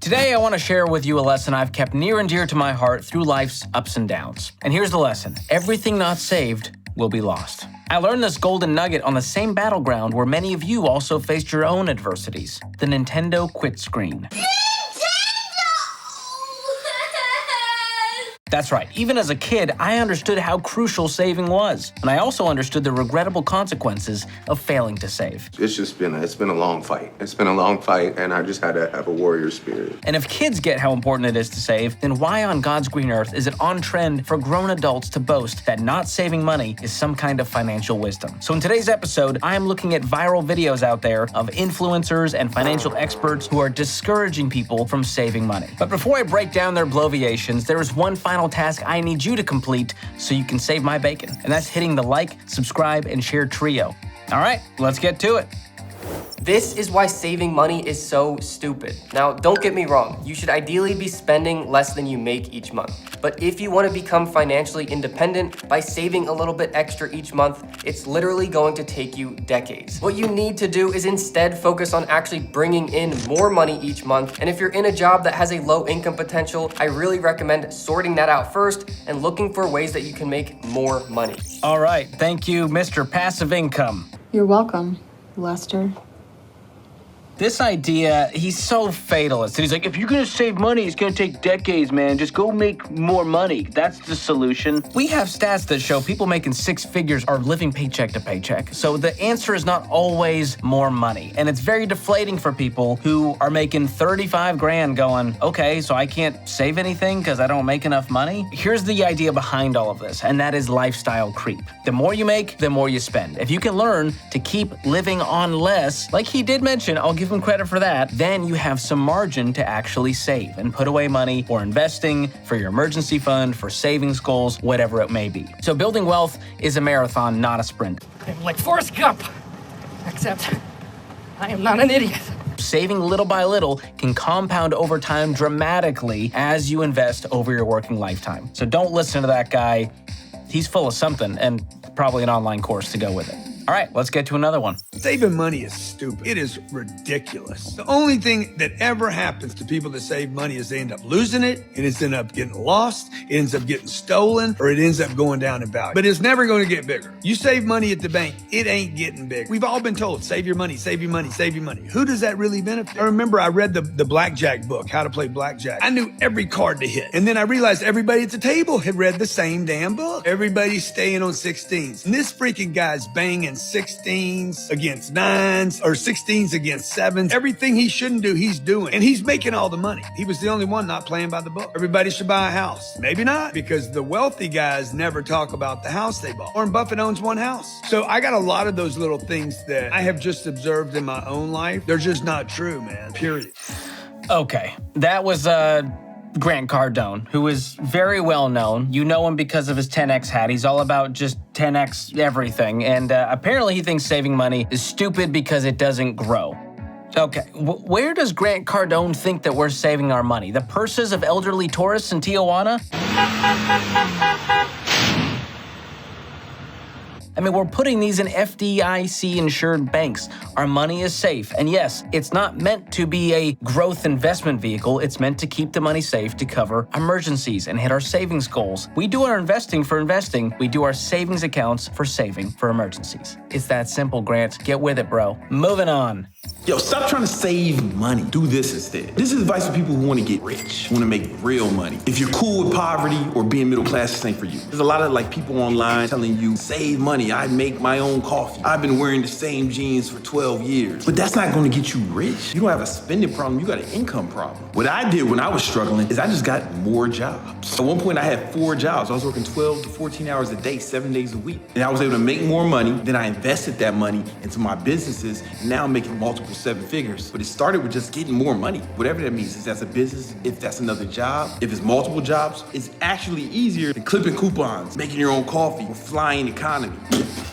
Today, I want to share with you a lesson I've kept near and dear to my heart through life's ups and downs. And here's the lesson. Everything not saved will be lost. I learned this golden nugget on the same battleground where many of you also faced your own adversities, the Nintendo quit screen. That's right, even as a kid, I understood how crucial saving was. And I also understood the regrettable consequences of failing to save. It's been a long fight. It's been a long fight, and I just had to have a warrior spirit. And if kids get how important it is to save, then why on God's green earth is it on trend for grown adults to boast that not saving money is some kind of financial wisdom? So in today's episode, I am looking at viral videos out there of influencers and financial experts who are discouraging people from saving money. But before I break down their bloviations, there is one final task I need you to complete so you can save my bacon, and that's hitting the like, subscribe, and share trio. All right, let's get to it. This is why saving money is so stupid. Now, don't get me wrong, you should ideally be spending less than you make each month. But if you want to become financially independent by saving a little bit extra each month, it's literally going to take you decades. What you need to do is instead focus on actually bringing in more money each month. And if you're in a job that has a low income potential, I really recommend sorting that out first and looking for ways that you can make more money. All right, thank you, Mr. Passive Income. You're welcome, Lester. This idea, he's so fatalist. He's like, if you're gonna save money, it's gonna take decades, man. Just go make more money. That's the solution. We have stats that show people making six figures are living paycheck to paycheck. So the answer is not always more money. And it's very deflating for people who are making 35 grand going, okay, so I can't save anything because I don't make enough money. Here's the idea behind all of this, and that is lifestyle creep. The more you make, the more you spend. If you can learn to keep living on less, like he did mention, I'll give him credit for that, then you have some margin to actually save and put away money for investing, for your emergency fund, for savings goals, whatever it may be. So building wealth is a marathon, not a sprint. I'm like Forrest Gump, except I am not an idiot. Saving little by little can compound over time dramatically as you invest over your working lifetime. So don't listen to that guy. He's full of something and probably an online course to go with it. All right, let's get to another one. Saving money is stupid. It is ridiculous. The only thing that ever happens to people that save money is they end up losing it, it ends up getting lost, it ends up getting stolen, or it ends up going down in value. But it's never going to get bigger. You save money at the bank, it ain't getting big. We've all been told, save your money, save your money, save your money. Who does that really benefit? I remember I read the blackjack book, How to Play Blackjack. I knew every card to hit. And then I realized everybody at the table had read the same damn book. Everybody's staying on 16s. And this freaking guy's banging 16s against 9s or 16s against 7s. Everything he shouldn't do, he's doing. And he's making all the money. He was the only one not playing by the book. Everybody should buy a house. Maybe not, because the wealthy guys never talk about the house they bought. Warren Buffett owns one house. So I got a lot of those little things that I have just observed in my own life. They're just not true, man. Period. Okay, that was Grant Cardone, who is very well known. You know him because of his 10X hat. He's all about just 10X everything. And apparently he thinks saving money is stupid because it doesn't grow. Okay, where does Grant Cardone think that we're saving our money? The purses of elderly tourists in Tijuana? I mean, we're putting these in FDIC-insured banks. Our money is safe. And yes, it's not meant to be a growth investment vehicle. It's meant to keep the money safe to cover emergencies and hit our savings goals. We do our investing for investing. We do our savings accounts for saving for emergencies. It's that simple, Grant. Get with it, bro. Moving on. Yo, stop trying to save money. Do this instead. This is advice for people who want to get rich, want to make real money. If you're cool with poverty or being middle class, this ain't for you. There's a lot of people online telling you, save money. I make my own coffee. I've been wearing the same jeans for 12 years. But that's not going to get you rich. You don't have a spending problem. You got an income problem. What I did when I was struggling is I just got more jobs. At one point, I had 4 jobs. I was working 12 to 14 hours a day, 7 days a week. And I was able to make more money. Then I invested that money into my businesses. And now I'm making multiple 7 figures. But it started with just getting more money. Whatever that means. If that's a business, if that's another job, if it's multiple jobs, it's actually easier than clipping coupons, making your own coffee, or flying economy.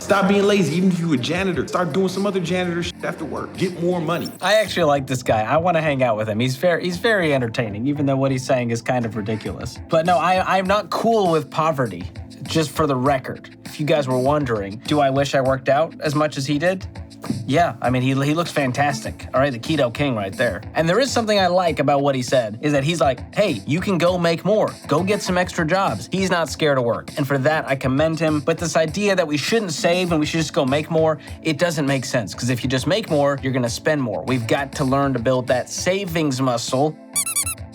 Stop being lazy. Even if you're a janitor, start doing some other janitor shit after work. Get more money. I actually like this guy. I want to hang out with him. He's very entertaining, even though what he's saying is kind of ridiculous. But no, I'm not cool with poverty. Just for the record, if you guys were wondering, do I wish I worked out as much as he did? Yeah, I mean, he looks fantastic. All right, the keto king right there. And there is something I like about what he said, is that he's like, hey, you can go make more. Go get some extra jobs. He's not scared of work. And for that, I commend him. But this idea that we shouldn't save and we should just go make more, it doesn't make sense. Because if you just make more, you're gonna spend more. We've got to learn to build that savings muscle.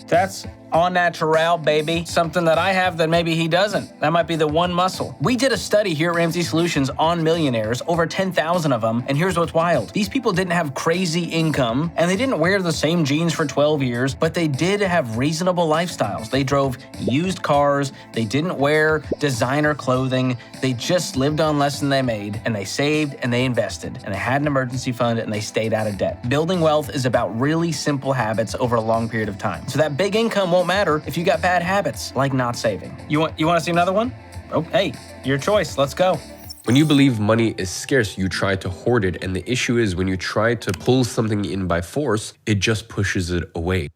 That's au naturel, baby. Something that I have that maybe he doesn't. That might be the one muscle. We did a study here at Ramsey Solutions on millionaires, over 10,000 of them, and here's what's wild. These people didn't have crazy income, and they didn't wear the same jeans for 12 years, but they did have reasonable lifestyles. They drove used cars, they didn't wear designer clothing, they just lived on less than they made, and they saved and they invested, and they had an emergency fund, and they stayed out of debt. Building wealth is about really simple habits over a long period of time. So that big income won't matter if you got bad habits, like not saving. You want to see another one? Oh, hey, your choice. Let's go. When you believe money is scarce, you try to hoard it. And the issue is when you try to pull something in by force, it just pushes it away.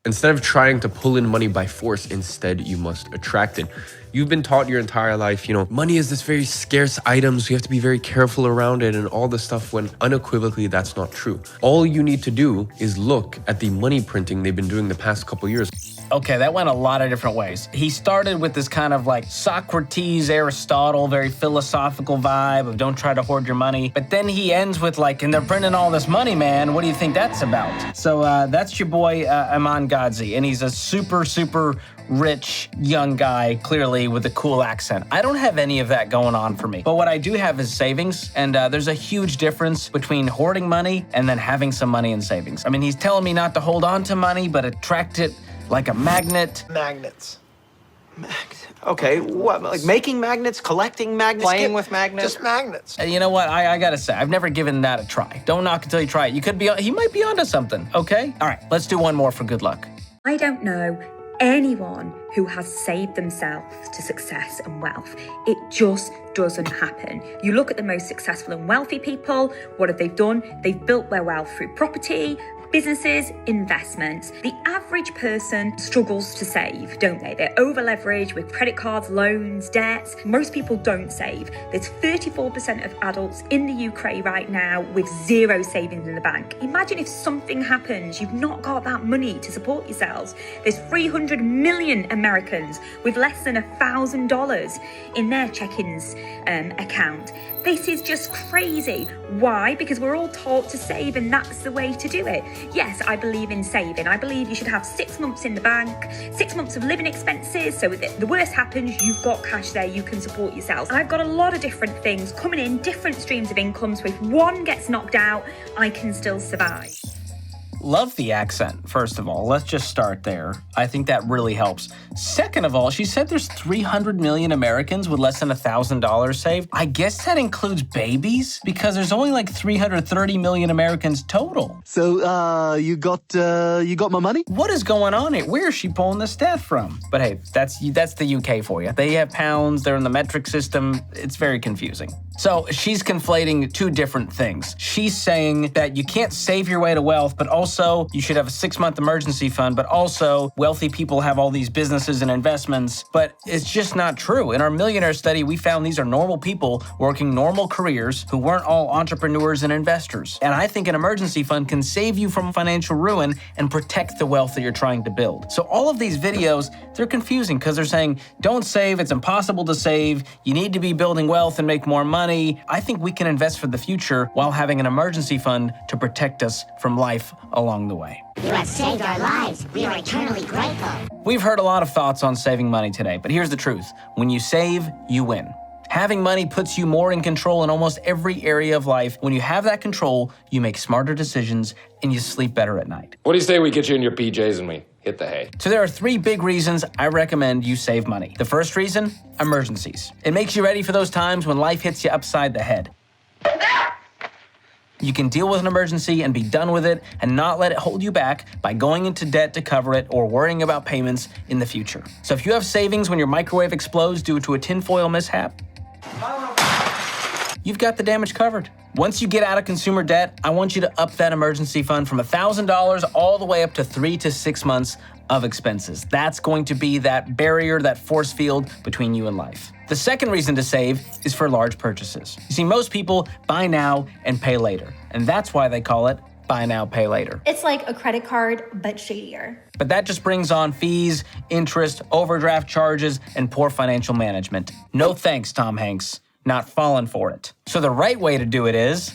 Instead of trying to pull in money by force, instead you must attract it. You've been taught your entire life, money is this very scarce item, so you have to be very careful around it and all this stuff, when unequivocally that's not true. All you need to do is look at the money printing they've been doing the past couple years. Okay, that went a lot of different ways. He started with this kind of like Socrates, Aristotle, very philosophical vibe of don't try to hoard your money. But then he ends with like, and they're printing all this money, man. What do you think that's about? So that's your boy, Iman Gadzhi. And he's a super, super rich young guy, clearly with a cool accent. I don't have any of that going on for me. But what I do have is savings. And there's a huge difference between hoarding money and then having some money in savings. I mean, he's telling me not to hold on to money, but attract it like a magnet. Magnets. Okay, what? Like making magnets, collecting magnets? Playing with magnets? Just magnets. You know what? I gotta say, I've never given that a try. Don't knock until you try it. He might be onto something, okay? All right, let's do one more for good luck. I don't know anyone who has saved themselves to success and wealth. It just doesn't happen. You look at the most successful and wealthy people, what have they done? They've built their wealth through property, businesses, investments. The average person struggles to save, don't they? They're over leveraged with credit cards, loans, debts. Most people don't save. There's 34% of adults in the UK right now with zero savings in the bank. Imagine if something happens, you've not got that money to support yourselves. There's 300 million Americans with less than $1,000 in their check-ins account. This is just crazy. Why? Because we're all taught to save and that's the way to do it. Yes, I believe in saving. I believe you should have 6 months in the bank, 6 months of living expenses, so if the worst happens, you've got cash there, you can support yourself. I've got a lot of different things coming in, different streams of income, so if one gets knocked out, I can still survive. Love the accent, first of all. Let's just start there. I think that really helps. Second of all, she said there's 300 million Americans with less than $1,000 saved. I guess that includes babies, because there's only like 330 million Americans total. So, you got my money? What is going on here? Where is she pulling this stat from? But hey, that's the UK for you. They have pounds, they're in the metric system. It's very confusing. So she's conflating two different things. She's saying that you can't save your way to wealth, but also you should have a 6-month emergency fund, but also wealthy people have all these businesses and investments, but it's just not true. In our millionaire study, we found these are normal people working normal careers who weren't all entrepreneurs and investors. And I think an emergency fund can save you from financial ruin and protect the wealth that you're trying to build. So all of these videos, they're confusing because they're saying, don't save, it's impossible to save, you need to be building wealth and make more money. I think we can invest for the future while having an emergency fund to protect us from life along the way. You have saved our lives. We are eternally grateful. We've heard a lot of thoughts on saving money today, but here's the truth. When you save, you win. Having money puts you more in control in almost every area of life. When you have that control, you make smarter decisions and you sleep better at night. What do you say we get you in your PJs and we hit the hay? So there are 3 big reasons I recommend you save money. The first reason, emergencies. It makes you ready for those times when life hits you upside the head. You can deal with an emergency and be done with it and not let it hold you back by going into debt to cover it or worrying about payments in the future. So if you have savings when your microwave explodes due to a tinfoil mishap, you've got the damage covered. Once you get out of consumer debt, I want you to up that emergency fund from $1,000 all the way up to 3 to 6 months of expenses. That's going to be that barrier, that force field between you and life. The second reason to save is for large purchases. You see, most people buy now and pay later, and that's why they call it buy now, pay later. It's like a credit card, but shadier. But that just brings on fees, interest, overdraft charges, and poor financial management. No thanks, Tom Hanks. Not falling for it. So the right way to do it is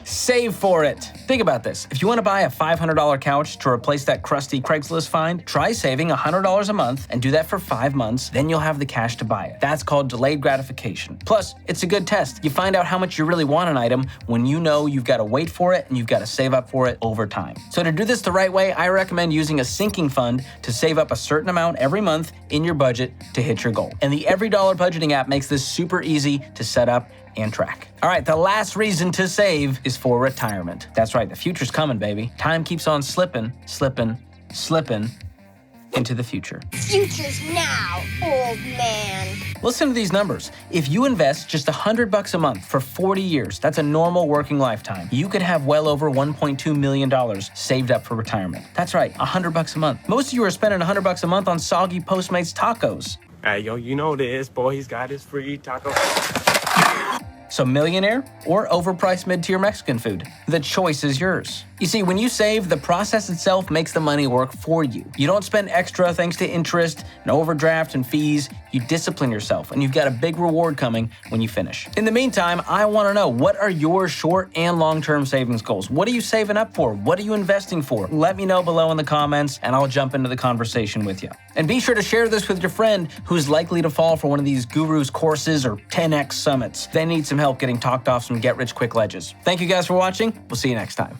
save for it. Think about this. If you want to buy a $500 couch to replace that crusty Craigslist find, try saving $100 a month and do that for 5 months. Then you'll have the cash to buy it. That's called delayed gratification. Plus, it's a good test. You find out how much you really want an item when you know you've got to wait for it and you've got to save up for it over time. So to do this the right way, I recommend using a sinking fund to save up a certain amount every month in your budget to hit your goal. And the Every Dollar Budgeting app makes this super easy to set up and track. All right, the last reason to save is for retirement. That's right, the future's coming, baby. Time keeps on slipping into the future. Future's now, old man. Listen to these numbers. If you invest just $100 a month for 40 years, that's a normal working lifetime, you could have well over $1.2 million saved up for retirement. That's right, $100 a month. Most of you are spending $100 a month on soggy Postmates tacos. Hey, yo, you know this, boy. He's got his free taco. So millionaire or overpriced mid-tier Mexican food? The choice is yours. You see, when you save, the process itself makes the money work for you. You don't spend extra thanks to interest and overdraft and fees. You discipline yourself, and you've got a big reward coming when you finish. In the meantime, I want to know, what are your short and long-term savings goals? What are you saving up for? What are you investing for? Let me know below in the comments, and I'll jump into the conversation with you. And be sure to share this with your friend who's likely to fall for one of these gurus courses or 10X summits. They need some help getting talked off some get-rich-quick ledges. Thank you guys for watching. We'll see you next time.